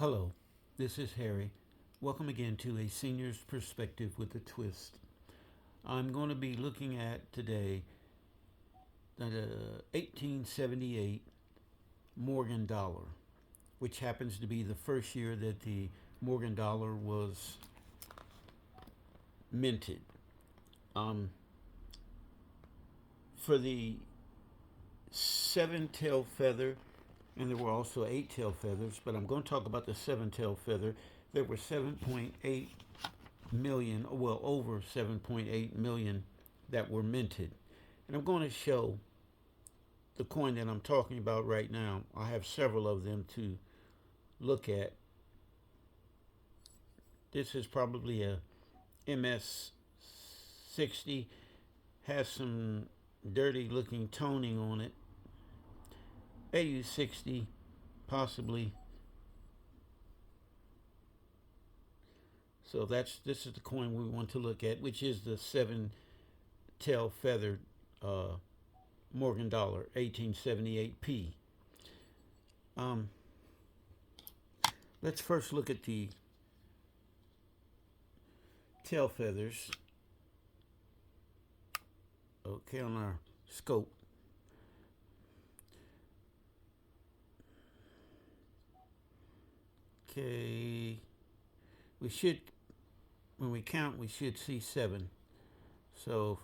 Hello, this is Harry. Welcome again to A Senior's Perspective with a Twist. I'm going to be looking at today the 1878 Morgan dollar, which happens to be the first year that the Morgan dollar was minted. Um, for the seven tail feather, and there were also eight tail feathers, but I'm going to talk about the seven tail feather. There were 7.8 million, well, over 7.8 million that were minted. And I'm going to show the coin that I'm talking about right now. I have several of them to look at. This is probably a MS 60, has some dirty looking toning on it. AU 60, possibly. So this is the coin we want to look at, which is the seven tail feathered Morgan dollar, 1878p. Um, let's first look at the tail feathers. Okay, on our scope. Okay, we should, when we count, we should see seven. So,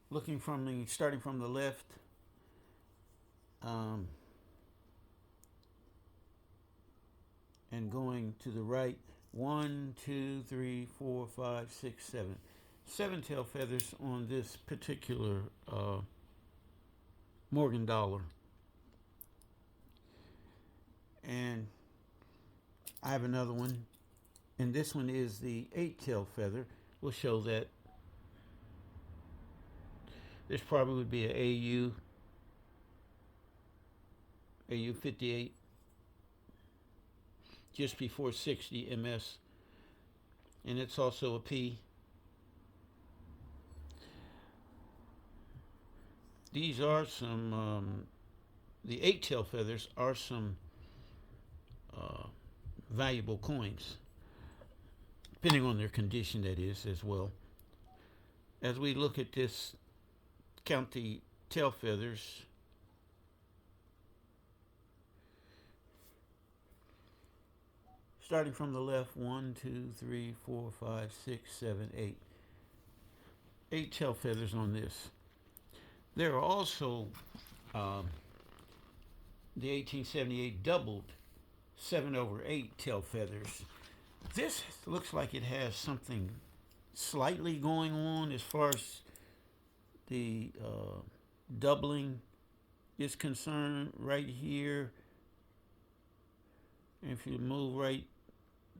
starting from the left, and going to the right, 1, 2, 3, 4, 5, 6, 7. Seven tail feathers on this particular Morgan dollar. And I have another one, and this one is the eight tail feather. We'll show that this probably would be an AU 58, just before 60 MS, and it's also a P. These are some, the eight tail feathers are some valuable coins, depending on their condition, that is, as well. As we look at this, count the tail feathers. Starting from the left, 1, 2, 3, 4, 5, 6, 7, 8. Eight tail feathers on this. There are also the 1878 doubled 7/8 tail feathers. This looks like it has something slightly going on as far as the doubling is concerned right here. And if you move right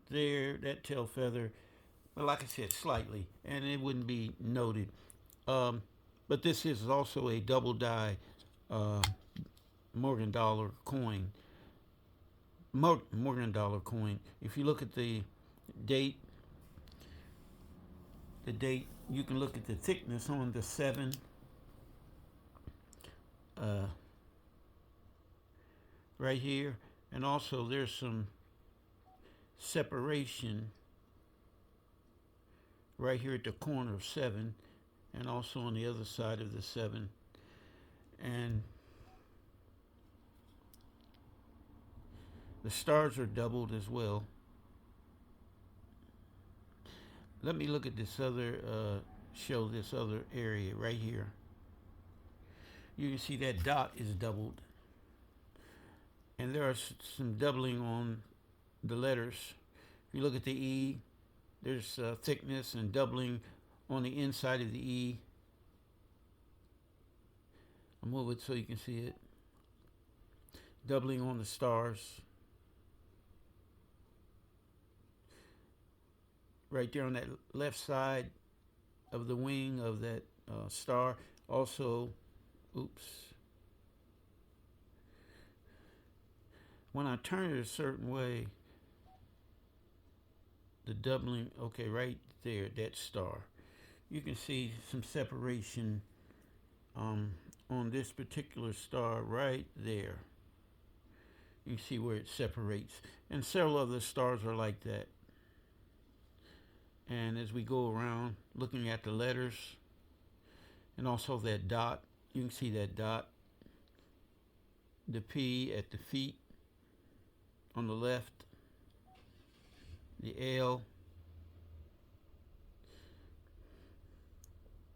there, that tail feather, but like I said, slightly, and it wouldn't be noted. But this is also a double die Morgan dollar coin. Morgan dollar coin. If you look at date, the date, you can look at the thickness on the 7. Right here, and also there's some separation right here at the corner of 7, and also on the other side of the 7. And the stars are doubled as well. Let me look at this other, show this other area right here. You can see that dot is doubled. And there are some doubling on the letters. If you look at the E, there's thickness and doubling on the inside of the E. I'll move it so you can see it. Doubling on the stars. Right there on that left side of the wing of that star. Also, when I turn it a certain way, the doubling, okay, right there, that star, you can see some separation on this particular star right there. You see where it separates. And several other stars are like that. And as we go around looking at the letters and also that dot, you can see that dot, the P at the feet on the left, the L,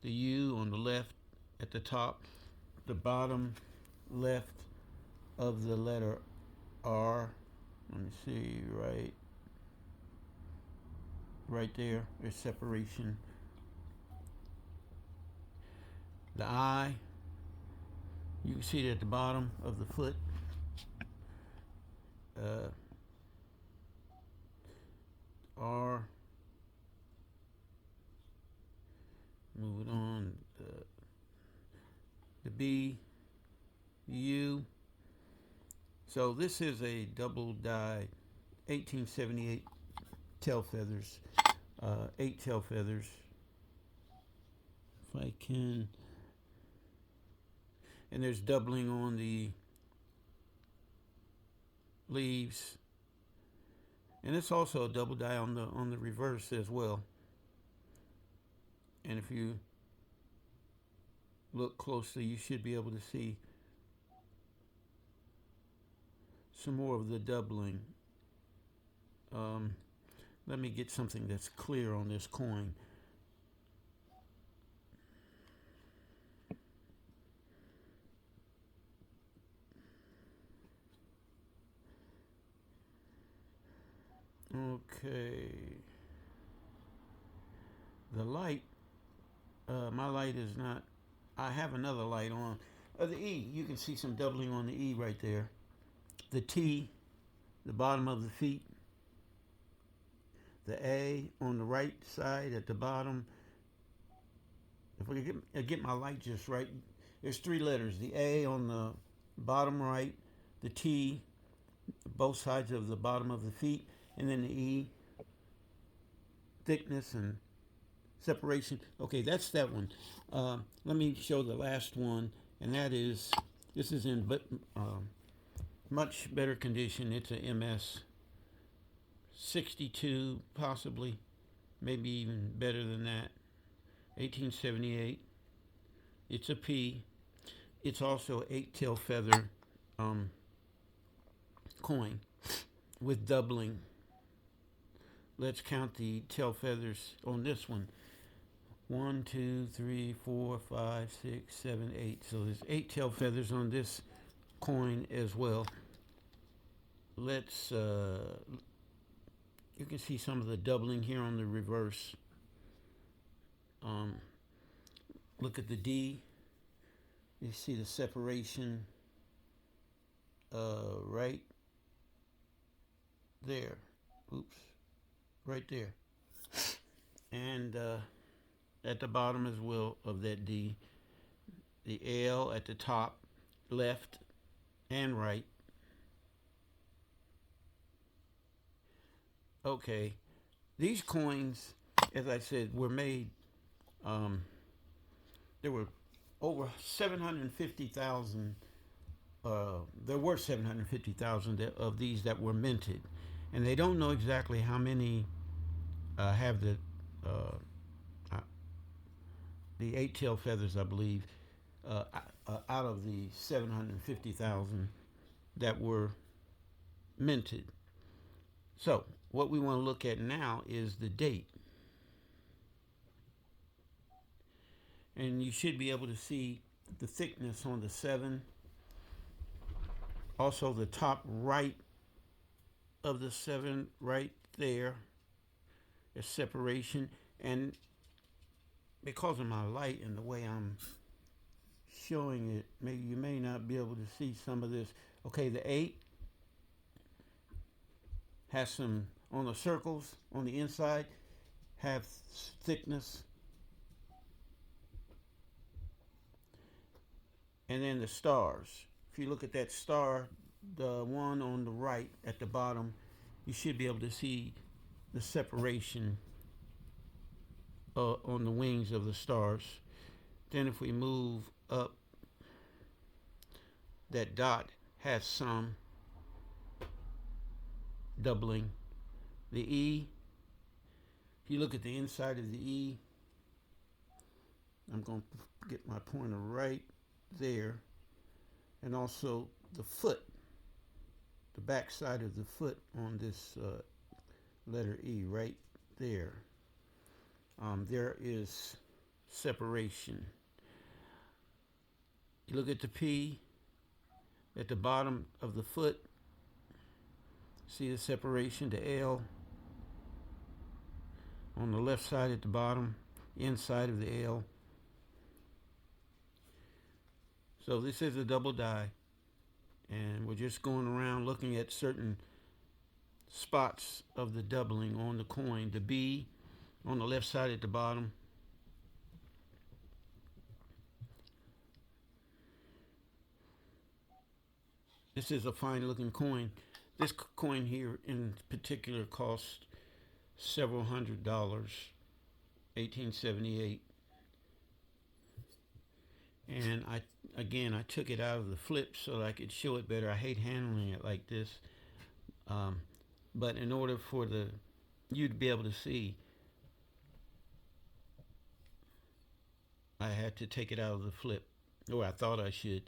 the U on the left at the top, the bottom left of the letter R. Let me see, right there, there's separation. The I, you can see it at the bottom of the foot. R, move it on, the B, U. So this is a double dyed 1878 tail feathers, 8 tail feathers. If I can, and there's doubling on the leaves, and it's also a double dye on the reverse as well. And if you look closely, you should be able to see some more of the doubling. Let me get something that's clear on this coin. Okay. The light, my light is not, I have another light on. The E, you can see some doubling on the E right there. The T, the bottom of the feet. The A on the right side at the bottom. If I get my light just right, there's 3 letters. The A on the bottom right, the T, both sides of the bottom of the feet, and then the E, thickness and separation. Okay, that's that one. Let me show the last one, and that is, this is in much better condition. It's a MS 62, possibly, maybe even better than that. 1878. It's a P. It's also 8 tail feather coin with doubling. Let's count the tail feathers on this one. 1, 2, 3, 4, 5, 6, 7, 8. So there's 8 tail feathers on this coin as well. Let's you can see some of the doubling here on the reverse. Look at the D. You see the separation right there. Oops. Right there. And at the bottom as well of that D. The L at the top, left and right. Okay. These coins, as I said, were made, there were over 750,000, there were 750,000 of these that were minted. And they don't know exactly how many have the 8 tail feathers, I believe, out of the 750,000 that were minted. So what we want to look at now is the date. And you should be able to see the thickness on the 7. Also the top right of the 7 right there is separation. And because of my light and the way I'm showing it, maybe you may not be able to see some of this. Okay, the 8 has some, on the circles on the inside, have thickness. And then the stars. If you look at that star, the one on the right at the bottom, you should be able to see the separation on the wings of the stars. Then if we move up that dot has some doubling. The E, if you look at the inside of the E, I'm going to get my pointer right there, and also the foot, the back side of the foot on this letter E right there. There is separation. You look at the P at the bottom of the foot, see the separation, the L on the left side at the bottom, inside of the L. So this is a double die, and we're just going around looking at certain spots of the doubling on the coin. The B on the left side at the bottom. This is a fine looking coin. This coin here in particular cost several $100s, 1878. And I took it out of the flip so that I could show it better. I hate handling it like this. But in order for you to be able to see, I had to take it out of the flip, or I thought I should.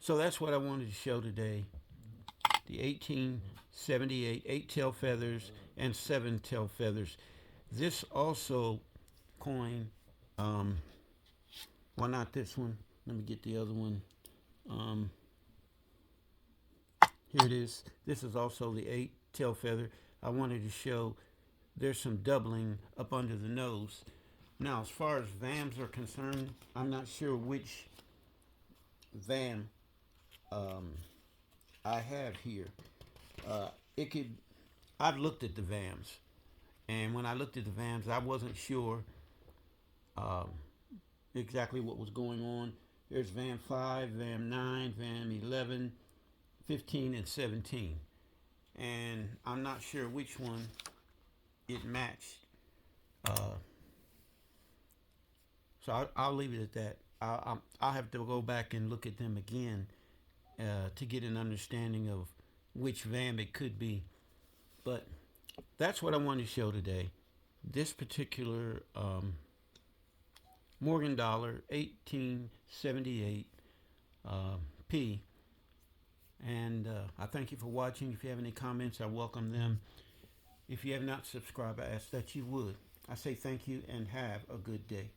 So that's what I wanted to show today. The 1878 8-tail feathers and 7-tail feathers. This also coin, well, not this one. Let me get the other one. Here it is. This is also the 8-tail feather. I wanted to show there's some doubling up under the nose. Now, as far as VAMs are concerned, I'm not sure which VAM I have here. I've looked at the VAMs, and when I looked at the VAMs, I wasn't sure exactly what was going on. There's VAM 5, VAM 9, VAM 11, 15, and 17. And I'm not sure which one it matched. So I'll leave it at that. I'll have to go back and look at them again to get an understanding of which VAM it could be. But that's what I wanted to show today. This particular Morgan dollar, 1878 P. And I thank you for watching. If you have any comments, I welcome them. If you have not subscribed, I ask that you would. I say thank you and have a good day.